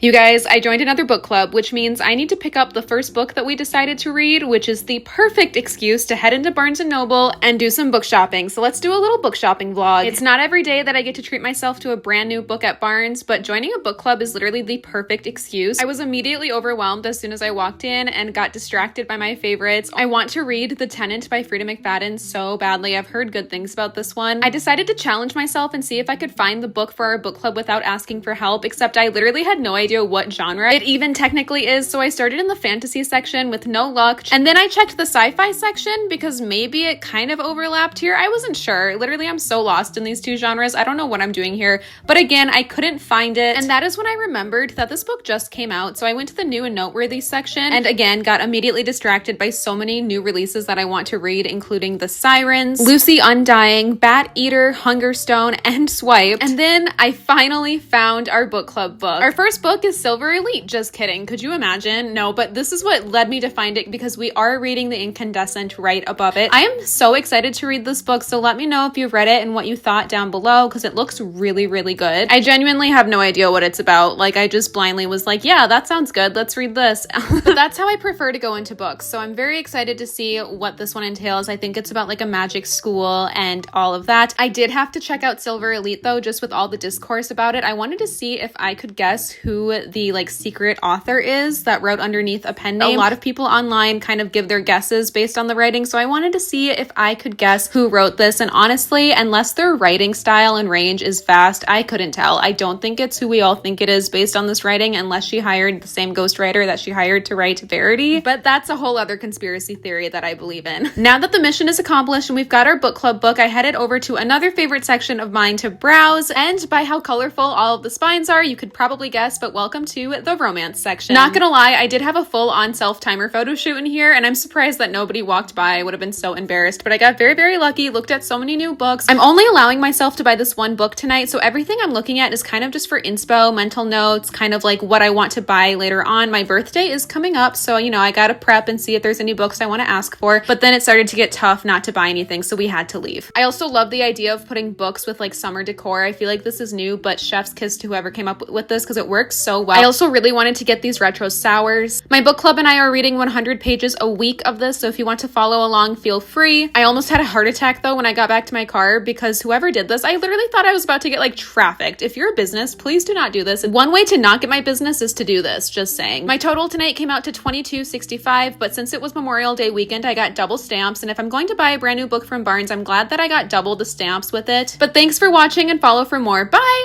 You guys, I joined another book club, which means I need to pick up the first book that we decided to read, which is the perfect excuse to head into Barnes & Noble and do some book shopping. So let's do a little book shopping vlog. It's not every day that I get to treat myself to a brand new book at Barnes, but joining a book club is literally the perfect excuse. I was immediately overwhelmed as soon as I walked in and got distracted by my favorites. I want to read The Tenant by Freida McFadden so badly. I've heard good things about this one. I decided to challenge myself and see if I could find the book for our book club without asking for help, except I literally had no idea what genre it even technically is, so I started in the fantasy section with no luck, and then I checked the sci-fi section because maybe it kind of overlapped here. I wasn't sure. Literally, I'm so lost in these two genres. I don't know what I'm doing here, but again, I couldn't find it, and that is when I remembered that this book just came out, so I went to the new and noteworthy section, and again, got immediately distracted by so many new releases that I want to read, including The Sirens, Lucy Undying, Bat Eater, Hungerstone, and Swiped, and then I finally found our book club book. Our first book is Silver Elite. Just kidding. Could you imagine? No, but this is what led me to find it because we are reading The Incandescent right above it. I am so excited to read this book, so let me know if you've read it and what you thought down below because it looks really, really good. I genuinely have no idea what it's about. Like, I just blindly was like, yeah, that sounds good. Let's read this. But that's how I prefer to go into books, so I'm very excited to see what this one entails. I think it's about like a magic school and all of that. I did have to check out Silver Elite though, just with all the discourse about it. I wanted to see if I could guess who the like secret author is that wrote underneath a pen name. A lot of people online kind of give their guesses based on the writing, so I wanted to see if I could guess who wrote this, and honestly, unless their writing style and range is vast, I couldn't tell. I don't think it's who we all think it is based on this writing, unless she hired the same ghostwriter that she hired to write Verity, but that's a whole other conspiracy theory that I believe in. Now that the mission is accomplished and we've got our book club book, I headed over to another favorite section of mine to browse, and by how colorful all of the spines are, you could probably guess, but welcome to the romance section. Not gonna lie, I did have a full-on self-timer photo shoot in here, and I'm surprised that nobody walked by. I would have been so embarrassed, but I got very, very lucky, looked at so many new books. I'm only allowing myself to buy this one book tonight, so everything I'm looking at is kind of just for inspo, mental notes, kind of like what I want to buy later on. My birthday is coming up, so, you know, I gotta prep and see if there's any books I want to ask for, but then it started to get tough not to buy anything, so we had to leave. I also love the idea of putting books with like summer decor. I feel like this is new, but chef's kiss to whoever came up with this because it works so well. I also really wanted to get these retro sours. My book club and I are reading 100 pages a week of this, so if you want to follow along, feel free. I almost had a heart attack though when I got back to my car because whoever did this, I literally thought I was about to get like trafficked. If you're a business, please do not do this. One way to not get my business is to do this, just saying. My total tonight came out to $22.65, but since it was Memorial Day weekend, I got double stamps, and if I'm going to buy a brand new book from Barnes, I'm glad that I got double the stamps with it. But thanks for watching and follow for more. Bye!